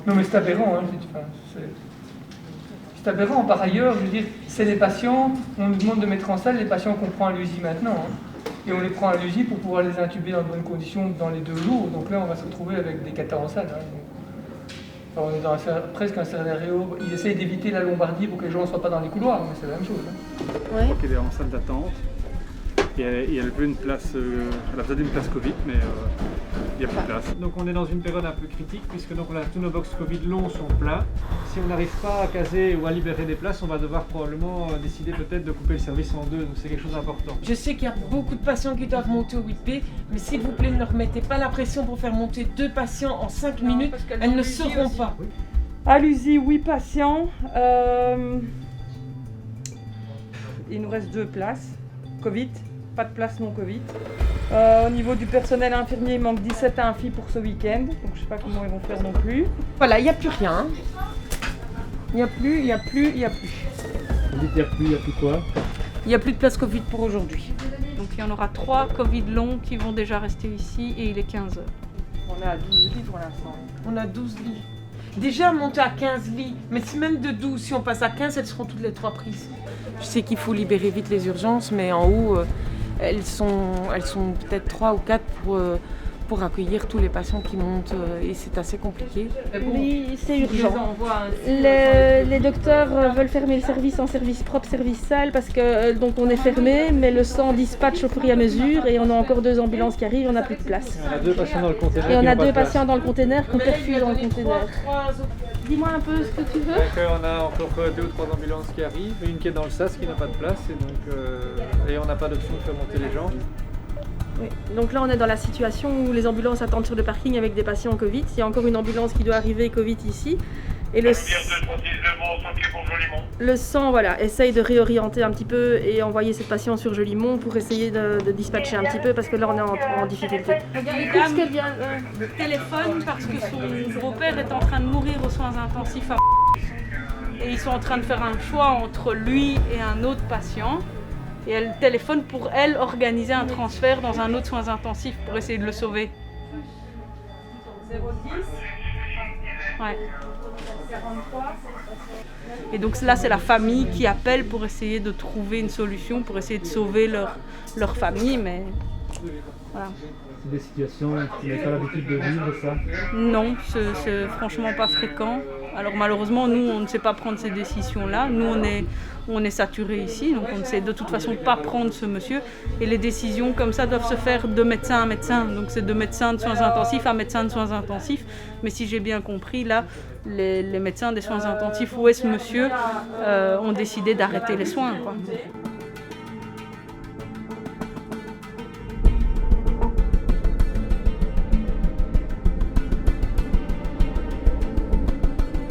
Non, mais c'est aberrant, hein, c'est aberrant. Par ailleurs, je veux dire, c'est les patients, on nous demande de mettre en salle les patients qu'on prend à l'USI maintenant. Hein, et on les prend à l'USI pour pouvoir les intuber dans de bonnes conditions dans les 2 jours. Donc là, on va se retrouver avec des cathars en salle. Hein, donc, on est dans presque un scénario. Ils essayent d'éviter la Lombardie pour que les gens ne soient pas dans les couloirs, mais c'est la même chose. Hein. Ouais. Elle est en salle d'attente. Et elle veut une place, elle a besoin d'une place Covid, mais il n'y a plus de place. Donc on est dans une période un peu critique, puisque donc tous nos box Covid longs sont pleins. Si on n'arrive pas à caser ou à libérer des places, on va devoir probablement décider peut-être de couper le service en 2, donc c'est quelque chose d'important. Je sais qu'il y a beaucoup de patients qui doivent monter au 8B, mais s'il vous plaît, ne remettez pas la pression pour faire monter 2 patients en 5 minutes, elles ne seront pas. Oui. À l'USI, 8 patients. Il nous reste 2 places, Covid. Pas de place non Covid. Au niveau du personnel infirmier, il manque 17 infis pour ce week-end. Donc je ne sais pas comment ils vont faire non plus. Voilà, il n'y a plus rien. Il n'y a plus. Vous dites il n'y a plus quoi? Il n'y a plus de place Covid pour aujourd'hui. Donc il y en aura 3 Covid longs qui vont déjà rester ici et il est 15h. On est à 12 lits pour l'instant. On a 12 lits. Déjà monter à 15 lits, mais si même de 12, si on passe à 15, elles seront toutes les 3 prises. Je sais qu'il faut libérer vite les urgences, mais en haut, elles sont peut-être 3 ou 4 pour accueillir tous les patients qui montent et c'est assez compliqué. Oui, c'est urgent. Les docteurs veulent fermer le service en service propre, service sale parce que donc on est fermé, mais le sang dispatche au fur et à mesure et on a encore 2 ambulances qui arrivent, on n'a plus de place. On a 2 patients dans le container. Et on a 2 patients dans le container qu'on perfuse dans le container. Dis-moi un peu ce que tu veux. On a encore 2 ou 3 ambulances qui arrivent, une qui est dans le SAS qui n'a pas de place et donc et on n'a pas d'option de faire monter les gens. Oui. Donc là on est dans la situation où les ambulances attendent sur le parking avec des patients Covid. Il y a encore une ambulance qui doit arriver Covid ici. Et le sang voilà, essaye de réorienter un petit peu et envoyer cette patiente sur Jolimont pour essayer de dispatcher un petit peu parce que là on est en difficulté. Écoute ce qu'elle vient téléphone parce que son beau-père est en train de mourir aux soins intensifs à et ils sont en train de faire un choix entre lui et un autre patient. Et elle téléphone pour elle organiser un transfert dans un autre soins intensifs pour essayer de le sauver. 010. Ouais. Et donc là c'est la famille qui appelle pour essayer de trouver une solution, pour essayer de sauver leur famille, mais voilà. C'est des situations que vous n'avez pas l'habitude de vivre, ça? Non, c'est franchement pas fréquent. Alors malheureusement, nous, on ne sait pas prendre ces décisions-là. Nous, on est saturés ici, donc on ne sait de toute façon pas prendre ce monsieur. Et les décisions comme ça doivent se faire de médecin à médecin. Donc c'est de médecin de soins intensifs à médecin de soins intensifs. Mais si j'ai bien compris, là, les médecins des soins intensifs, où est ce monsieur, ont décidé d'arrêter les soins, quoi.